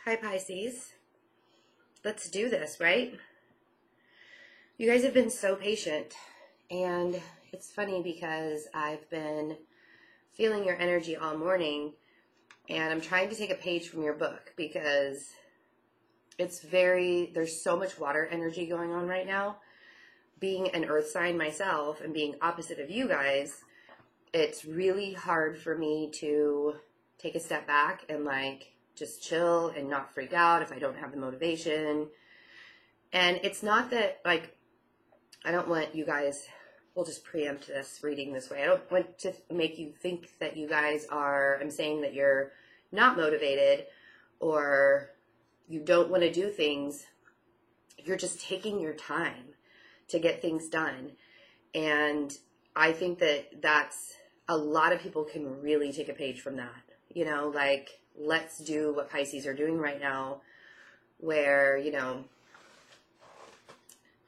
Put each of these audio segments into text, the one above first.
Hi, Pisces. Let's do this, right? You guys have been so patient, and it's funny because I've been feeling your energy all morning, and I'm trying to take a page from your book because there's so much water energy going on right now. Being an earth sign myself and being opposite of you guys, it's really hard for me to take a step back and just chill and not freak out if I don't have the motivation. And it's not that I don't want you guys, we'll just preempt this reading this way. I don't want to make you think that you guys I'm saying that you're not motivated or you don't want to do things. You're just taking your time to get things done. And I think that's a lot of people can really take a page from that. Let's do what Pisces are doing right now, where,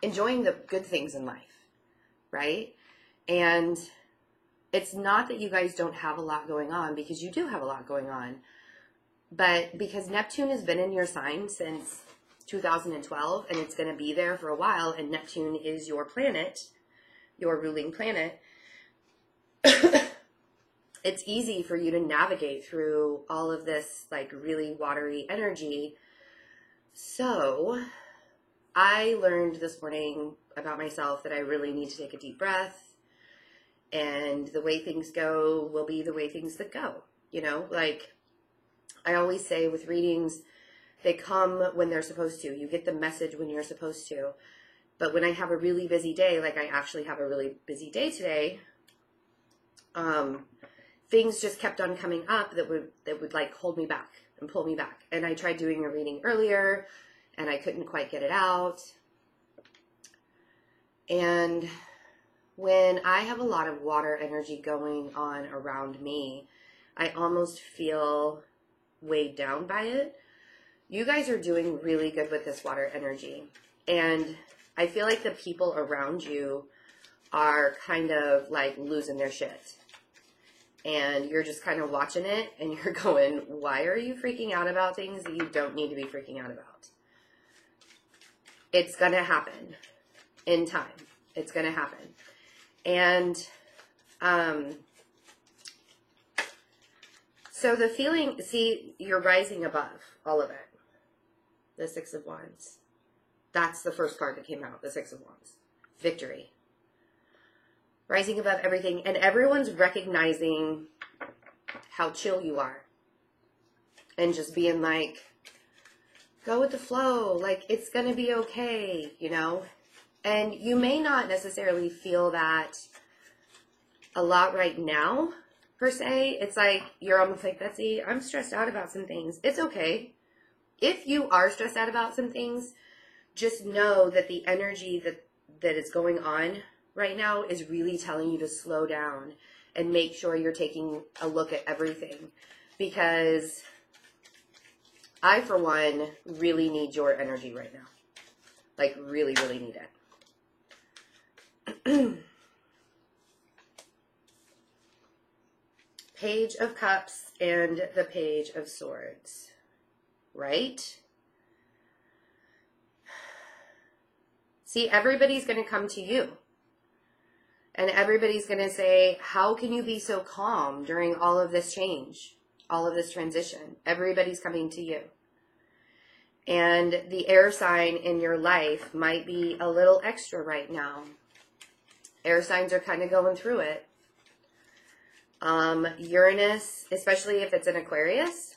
enjoying the good things in life, right? And it's not that you guys don't have a lot going on, because you do have a lot going on. But because Neptune has been in your sign since 2012, and it's going to be there for a while, and Neptune is your planet, your ruling planet, it's easy for you to navigate through all of this really watery energy. So I learned this morning about myself that I really need to take a deep breath, and the way things go will be the way things that go. I always say with readings, they come when they're supposed to. You get the message when you're supposed to. But when I have a really busy day, like I actually have a really busy day today, things just kept on coming up that would hold me back and pull me back. And I tried doing a reading earlier, and I couldn't quite get it out. And when I have a lot of water energy going on around me, I almost feel weighed down by it. You guys are doing really good with this water energy. And I feel like the people around you are kind of losing their shit. And you're just kind of watching it, and you're going, why are you freaking out about things that you don't need to be freaking out about? It's going to happen in time. It's going to happen. And so the feeling, see, you're rising above all of it. The Six of Wands. That's the first card that came out, the Six of Wands. Victory. Rising above everything, and everyone's recognizing how chill you are. And just being go with the flow, it's going to be okay, And you may not necessarily feel that a lot right now, per se. It's you're almost Betsy, I'm stressed out about some things. It's okay. If you are stressed out about some things, just know that the energy that is going on right now is really telling you to slow down and make sure you're taking a look at everything. Because I, for one, really need your energy right now. Really, really need it. Page of Cups and the Page of Swords. Right? See, everybody's going to come to you. And everybody's going to say, how can you be so calm during all of this change, all of this transition? Everybody's coming to you. And the air sign in your life might be a little extra right now. Air signs are kind of going through it. Uranus, especially if it's an Aquarius.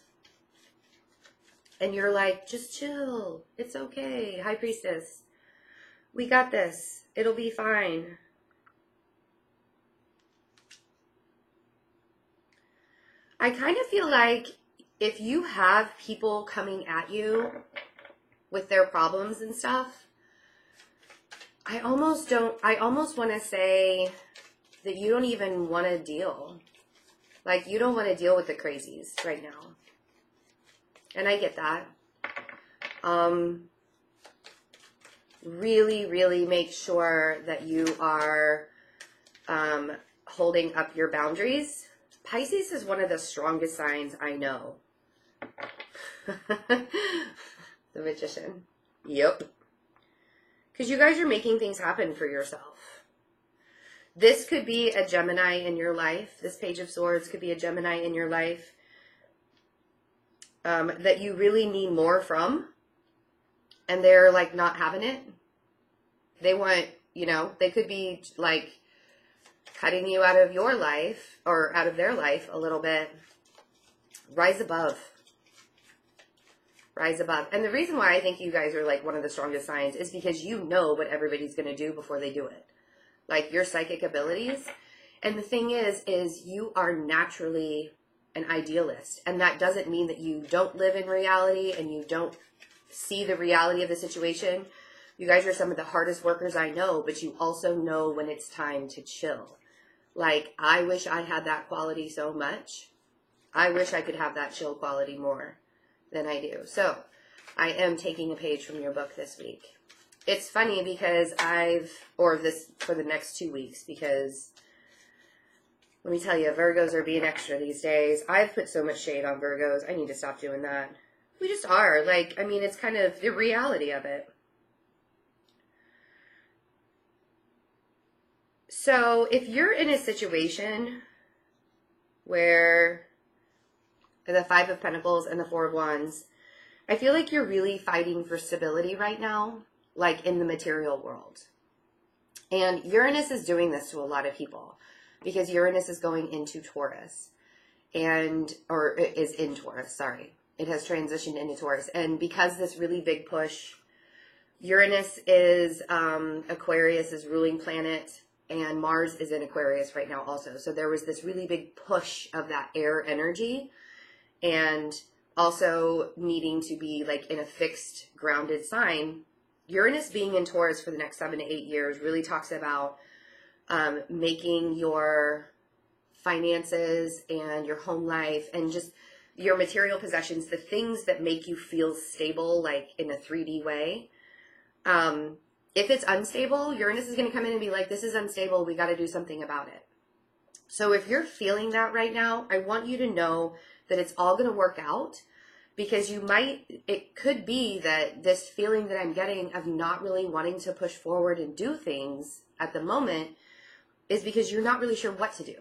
And you're just chill. It's okay. High Priestess. We got this. It'll be fine. I kind of feel if you have people coming at you with their problems and stuff, I almost want to say that you don't even want to deal. You don't want to deal with the crazies right now. And I get that. Really, really make sure that you are holding up your boundaries. Pisces is one of the strongest signs I know The Magician. Yep. Because you guys are making things happen for yourself. This could be a Gemini in your life. This Page of Swords could be a Gemini in your life that you really need more from. And they're like not having it. They want, you know, they could be like cutting you out of your life or out of their life a little bit. Rise above. Rise above. And the reason why I think you guys are like one of the strongest signs is because you know what everybody's going to do before they do it. Like your psychic abilities. And the thing is you are naturally an idealist. And that doesn't mean that you don't live in reality and you don't see the reality of the situation. You guys are some of the hardest workers I know, but you also know when it's time to chill. Like, I wish I had that quality so much. I wish I could have that chill quality more than I do. So, I am taking a page from your book this week. It's funny because for the next 2 weeks, because let me tell you, Virgos are being extra these days. I've put so much shade on Virgos. I need to stop doing that. We just are. Like, I mean, it's kind of the reality of it. So, if you're in a situation where the Five of Pentacles and the Four of Wands, I feel like you're really fighting for stability right now, like in the material world. And Uranus is doing this to a lot of people because Uranus is going into Taurus or is in Taurus, sorry. It has transitioned into Taurus. And because this really big push, Uranus is Aquarius's ruling planet, and Mars is in Aquarius right now also. So there was this really big push of that air energy, and also needing to be like in a fixed, grounded sign. Uranus being in Taurus for the next 7 to 8 years really talks about making your finances and your home life and just your material possessions, the things that make you feel stable, like in a 3D way. If it's unstable, Uranus is going to come in and be like, this is unstable. We got to do something about it. So if you're feeling that right now, I want you to know that it's all going to work out, because it could be that this feeling that I'm getting of not really wanting to push forward and do things at the moment is because you're not really sure what to do.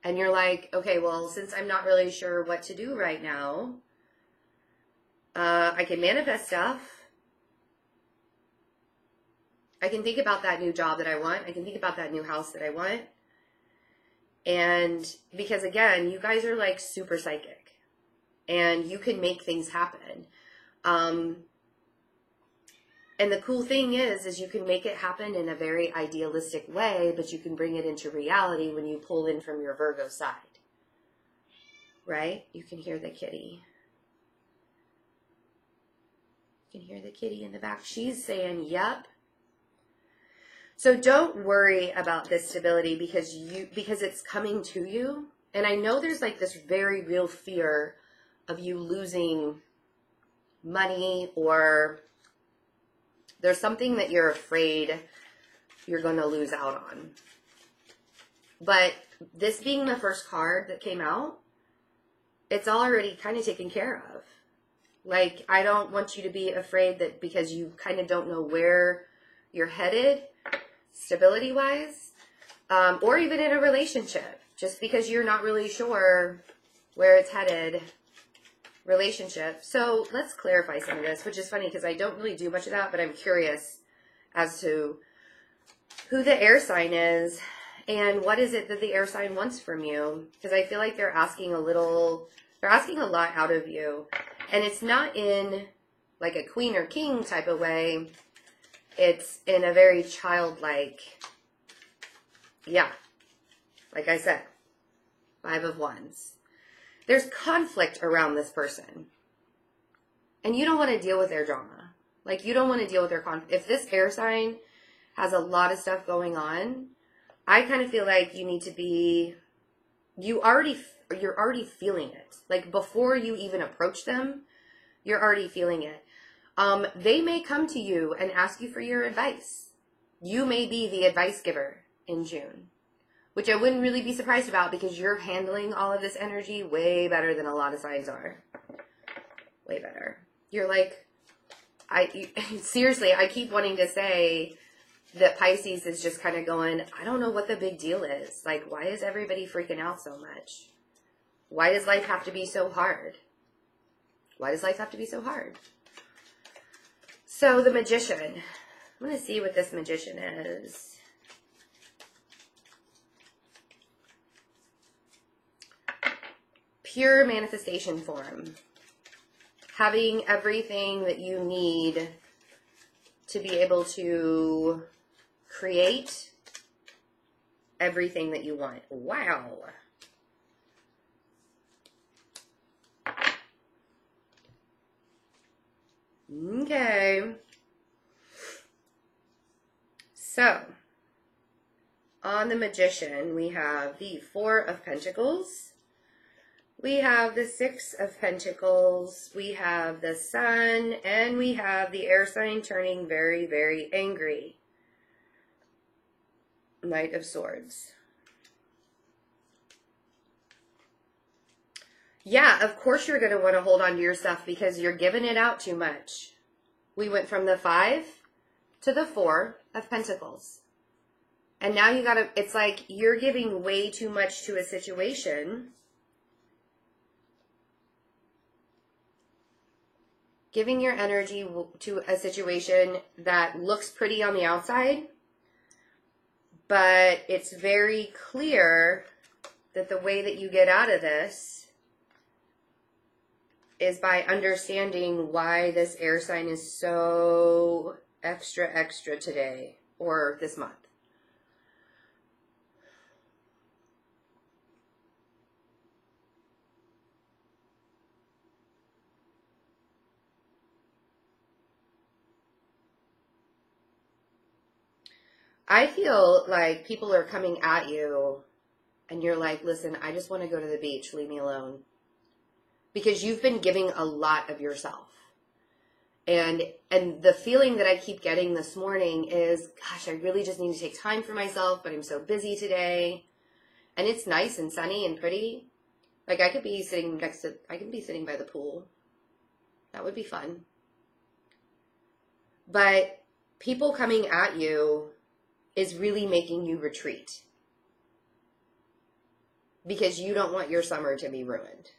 And you're like, okay, well, since I'm not really sure what to do right now, I can manifest stuff. I can think about that new job that I want. I can think about that new house that I want. And because, again, you guys are like super psychic. And you can make things happen. And the cool thing is you can make it happen in a very idealistic way, but you can bring it into reality when you pull in from your Virgo side. Right? You can hear the kitty. You can hear the kitty in the back. She's saying, yep. So don't worry about this stability because it's coming to you. And I know there's like this very real fear of you losing money, or there's something that you're afraid you're going to lose out on. But this being the first card that came out, it's already kind of taken care of. Like, I don't want you to be afraid that because you kind of don't know where you're headed, stability-wise, or even in a relationship, just because you're not really sure where it's headed, relationship. So let's clarify some of this, which is funny because I don't really do much of that, but I'm curious as to who the air sign is and what is it that the air sign wants from you, because I feel like they're asking a lot out of you, and it's not in like a queen or king type of way. It's in a very childlike, yeah, like I said, Five of Wands. There's conflict around this person. And you don't want to deal with their drama. Like, you don't want to deal with their conflict. If this air sign has a lot of stuff going on, I kind of feel like you need to be, you're already feeling it. Like, before you even approach them, you're already feeling it. They may come to you and ask you for your advice. You may be the advice giver in June, which I wouldn't really be surprised about because you're handling all of this energy way better than a lot of signs are. way better. You're like, seriously, I keep wanting to say that Pisces is just kind of going, I don't know what the big deal is. Like, why is everybody freaking out so much? Why does life have to be so hard? Why does life have to be so hard? So the Magician. I'm going to see what this Magician is. Pure manifestation form. Having everything that you need to be able to create everything that you want. Wow. Okay. So, on the Magician, we have the Four of Pentacles. We have the Six of Pentacles. We have the Sun. And we have the air sign turning very, very angry. Knight of Swords. Yeah, of course you're going to want to hold on to your stuff because you're giving it out too much. We went from the 5 to the 4 of Pentacles. And now you got to, it's like you're giving way too much to a situation. Giving your energy to a situation that looks pretty on the outside, but it's very clear that the way that you get out of this is by understanding why this air sign is so extra today or this month. I feel like people are coming at you and you're like, listen, I just want to go to the beach. Leave me alone. Because you've been giving a lot of yourself. And the feeling that I keep getting this morning is, gosh, I really just need to take time for myself, but I'm so busy today. And it's nice and sunny and pretty. Like I could be sitting sitting by the pool. That would be fun. But people coming at you is really making you retreat. Because you don't want your summer to be ruined.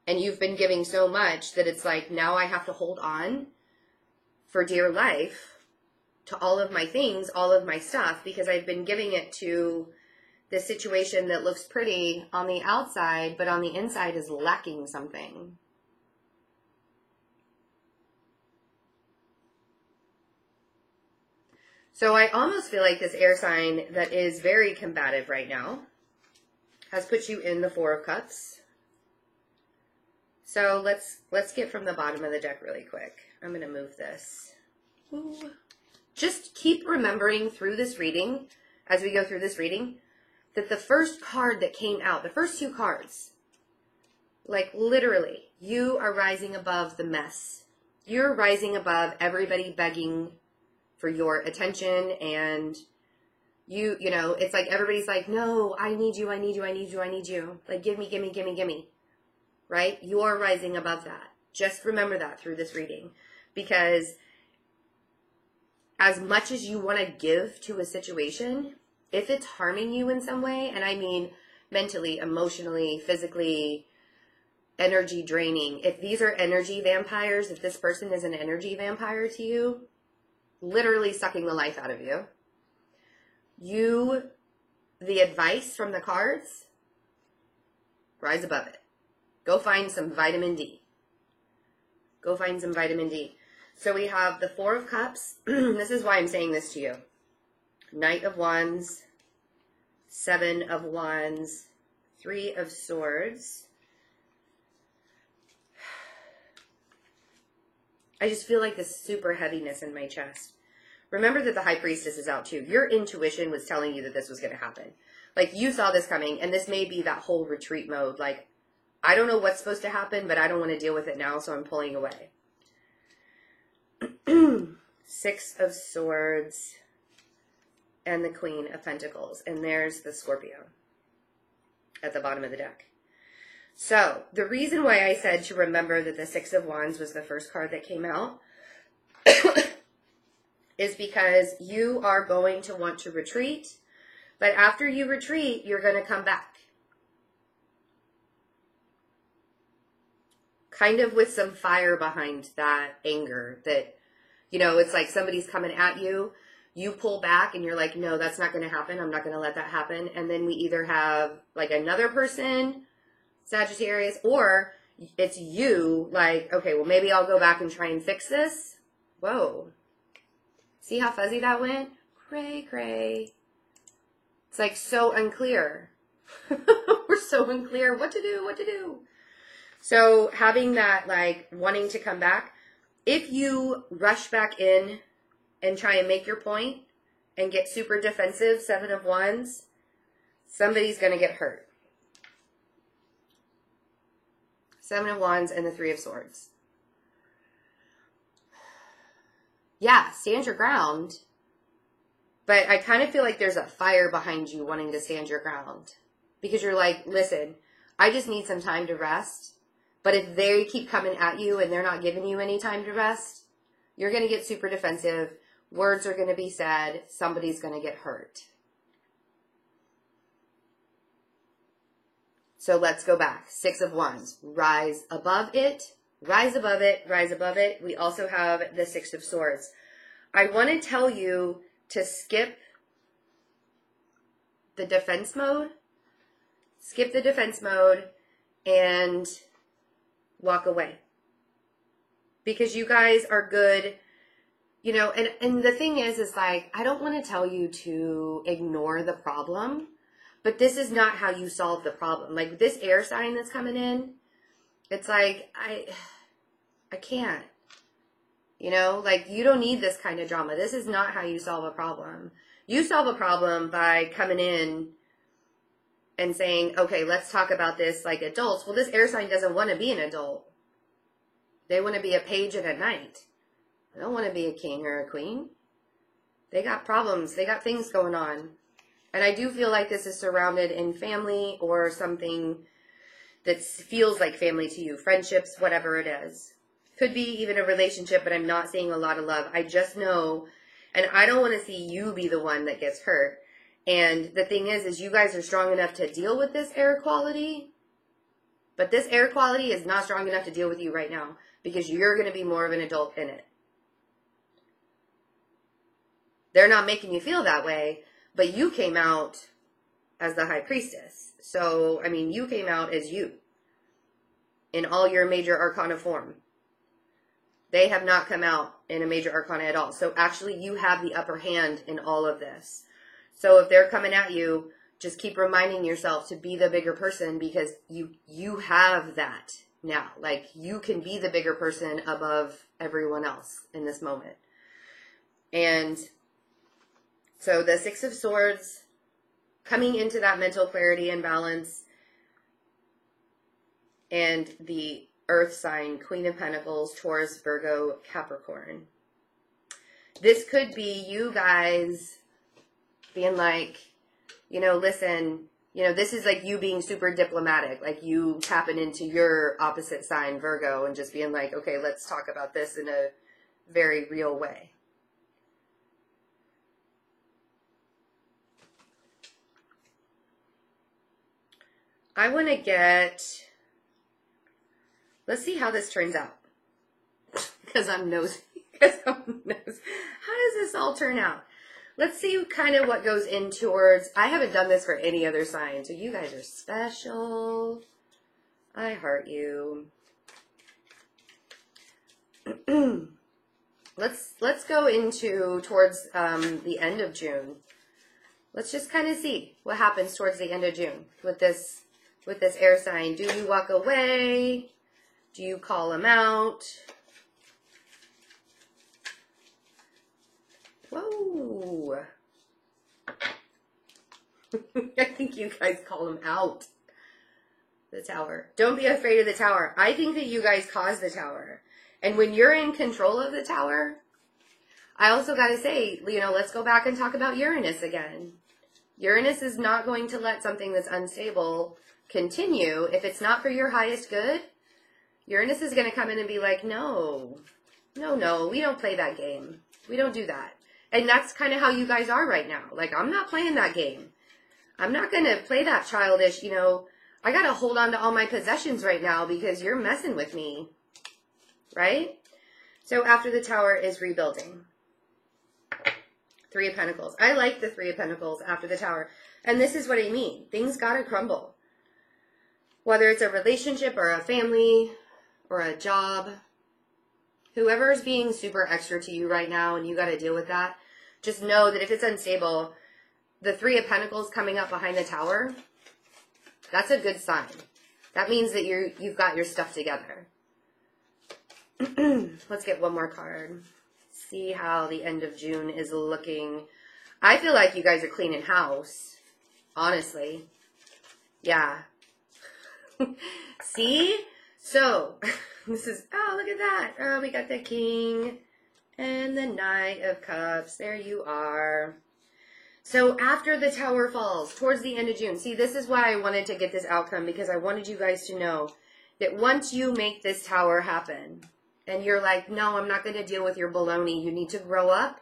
And you've been giving so much that it's like, now I have to hold on for dear life to all of my things, all of my stuff, because I've been giving it to the situation that looks pretty on the outside, but on the inside is lacking something. So I almost feel like this air sign that is very combative right now has put you in the Four of Cups. So let's get from the bottom of the deck really quick. I'm going to move this. Ooh. Just keep remembering through this reading, as we go through this reading, that the first card that came out, the first two cards, like literally, you are rising above the mess. You're rising above everybody begging for your attention, and you know, it's like everybody's like, no, I need you, I need you, I need you, I need you. Like, give me, give me, give me, give me. Right? You're rising above that. Just remember that through this reading. Because as much as you want to give to a situation, if it's harming you in some way, and I mean mentally, emotionally, physically, energy draining, if these are energy vampires, if this person is an energy vampire to you, literally sucking the life out of you, the advice from the cards, rise above it. Go find some vitamin D. Go find some vitamin D. So we have the Four of Cups. This is why I'm saying this to you. Knight of Wands, Seven of Wands, Three of Swords. I just feel like this super heaviness in my chest. Remember that the High Priestess is out too. Your intuition was telling you that this was going to happen. Like, you saw this coming, and this may be that whole retreat mode. Like, I don't know what's supposed to happen, but I don't want to deal with it now, so I'm pulling away. Six of Swords and the Queen of Pentacles. And there's the Scorpio at the bottom of the deck. So the reason why I said to remember that the Six of Wands was the first card that came out is because you are going to want to retreat, but after you retreat, you're going to come back. Kind of with some fire behind that anger that, you know, it's like somebody's coming at you, you pull back and you're like, no, that's not going to happen. I'm not going to let that happen. And then we either have like another person, Sagittarius, or it's you like, okay, well, maybe I'll go back and try and fix this. Whoa. See how fuzzy that went? Cray, cray. It's like so unclear. We're so unclear what to do. So having that, like, wanting to come back, if you rush back in and try and make your point and get super defensive, Seven of Wands, somebody's going to get hurt. Seven of Wands and the Three of Swords. Yeah, stand your ground. But I kind of feel like there's a fire behind you wanting to stand your ground. Because you're like, listen, I just need some time to rest. But if they keep coming at you and they're not giving you any time to rest, you're going to get super defensive. Words are going to be said. Somebody's going to get hurt. So let's go back. Six of Wands. Rise above it. Rise above it. Rise above it. We also have the Six of Swords. I want to tell you to skip the defense mode. Skip the defense mode and walk away. Because you guys are good, you know, and the thing is like, I don't want to tell you to ignore the problem, but this is not how you solve the problem. Like this air sign that's coming in, it's like, I can't, you know, like you don't need this kind of drama. This is not how you solve a problem. You solve a problem by coming in and saying, okay, let's talk about this like adults. Well, this air sign doesn't want to be an adult. They want to be a page and a knight. They don't want to be a king or a queen. They got problems. They got things going on. And I do feel like this is surrounded in family or something that feels like family to you. Friendships, whatever it is. Could be even a relationship, but I'm not seeing a lot of love. I just know, and I don't want to see you be the one that gets hurt. And the thing is you guys are strong enough to deal with this air quality, but this air quality is not strong enough to deal with you right now because you're going to be more of an adult in it. They're not making you feel that way, but you came out as the High Priestess. So, I mean, you came out as you in all your major arcana form. They have not come out in a major arcana at all. So actually you have the upper hand in all of this. So if they're coming at you, just keep reminding yourself to be the bigger person because you have that now. Like you can be the bigger person above everyone else in this moment. And so the Six of Swords coming into that mental clarity and balance, and the Earth sign, Queen of Pentacles, Taurus, Virgo, Capricorn. This could be you guys being like, you know, listen, you know, this is like you being super diplomatic, like you tapping into your opposite sign, Virgo, and just being like, okay, let's talk about this in a very real way. I want to get, let's see how this turns out. Because I'm nosy. How does this all turn out? Let's see kind of what goes in towards, I haven't done this for any other sign, so you guys are special. I heart you. Let's go into towards the end of June. Let's just kind of see what happens towards the end of June with this air sign. Do you walk away? Do you call them out? Whoa. I think you guys call them out. The Tower. Don't be afraid of the Tower. I think that you guys caused the Tower. And when you're in control of the Tower, I also got to say, you know, let's go back and talk about Uranus again. Uranus is not going to let something that's unstable continue, if it's not for your highest good, Uranus is going to come in and be like, no, we don't play that game. We don't do that. And that's kind of how you guys are right now. Like, I'm not playing that game. I'm not going to play that childish, I got to hold on to all my possessions right now because you're messing with me. Right? So after the Tower is rebuilding. Three of Pentacles. I like the Three of Pentacles after the Tower. And this is what I mean. Things got to crumble. Whether it's a relationship or a family or a job. Whoever is being super extra to you right now and you got to deal with that, just know that if it's unstable, the Three of Pentacles coming up behind the Tower, that's a good sign. That means that you've got your stuff together. Let's get one more card. See how the end of June is looking. I feel like you guys are cleaning house. Honestly. Yeah. See? So, this is, oh, look at that. Oh, we got the King and the Knight of Cups. There you are. So after the Tower falls, towards the end of June, see, this is why I wanted to get this outcome, because I wanted you guys to know that once you make this Tower happen, and you're like, no, I'm not going to deal with your baloney, you need to grow up,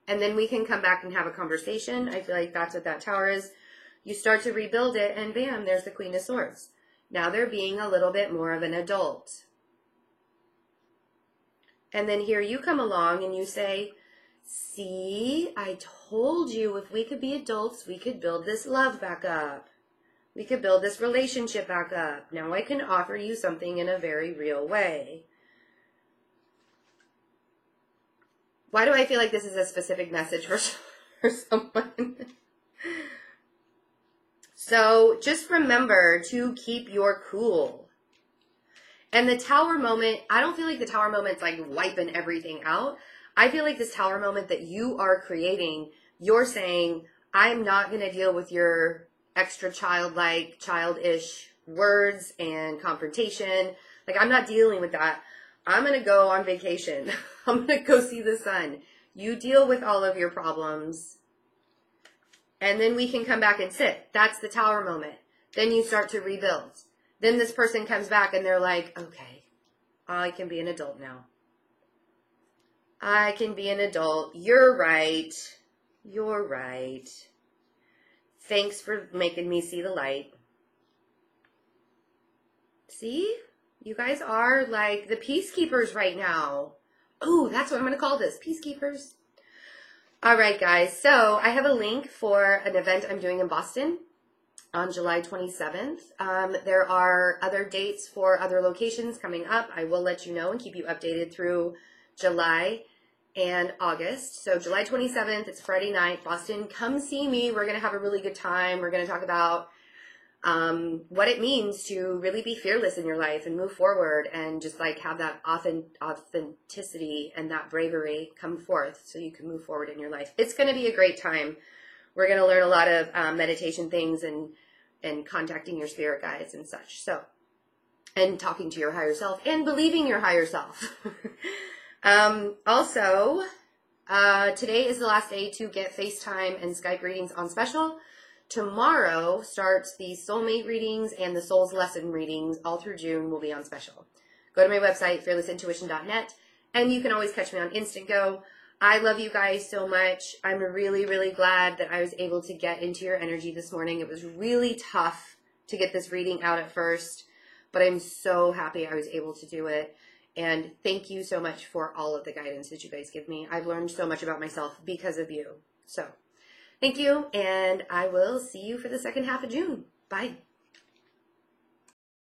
and then we can come back and have a conversation. I feel like that's what that Tower is. You start to rebuild it, and bam, there's the Queen of Swords. Now they're being a little bit more of an adult. And then here you come along and you say, see, I told you if we could be adults, we could build this love back up. We could build this relationship back up. Now I can offer you something in a very real way. Why do I feel like this is a specific message for someone? So just remember to keep your cool. And the Tower moment, I don't feel like the Tower moment's like wiping everything out. I feel like this Tower moment that you are creating, you're saying, I'm not going to deal with your extra childlike, childish words and confrontation. Like, I'm not dealing with that. I'm going to go on vacation. I'm going to go see the sun. You deal with all of your problems. And then we can come back and sit. That's the Tower moment. Then you start to rebuild. Then this person comes back and they're like, okay, I can be an adult now. I can be an adult. You're right. You're right. Thanks for making me see the light. See? You guys are like the peacekeepers right now. Oh, that's what I'm going to call this. Peacekeepers. All right, guys. So I have a link for an event I'm doing in Boston on July 27th. There are other dates for other locations coming up. I will let you know and keep you updated through July and August. So July 27th, it's Friday night, Boston. Come see me. We're going to have a really good time. We're going to talk about what it means to really be fearless in your life and move forward and just like have that authenticity and that bravery come forth so you can move forward in your life. It's going to be a great time. We're going to learn a lot of meditation things and contacting your spirit guides and such. So, and talking to your higher self and believing your higher self. Also, today is the last day to get FaceTime and Skype readings on special. Tomorrow starts the soulmate readings and the soul's lesson readings all through June will be on special. Go to my website, fearlessintuition.net, and you can always catch me on InstantGo. I love you guys so much. I'm really, really glad that I was able to get into your energy this morning. It was really tough to get this reading out at first, but I'm so happy I was able to do it. And thank you so much for all of the guidance that you guys give me. I've learned so much about myself because of you. So thank you, and I will see you for the second half of June. Bye.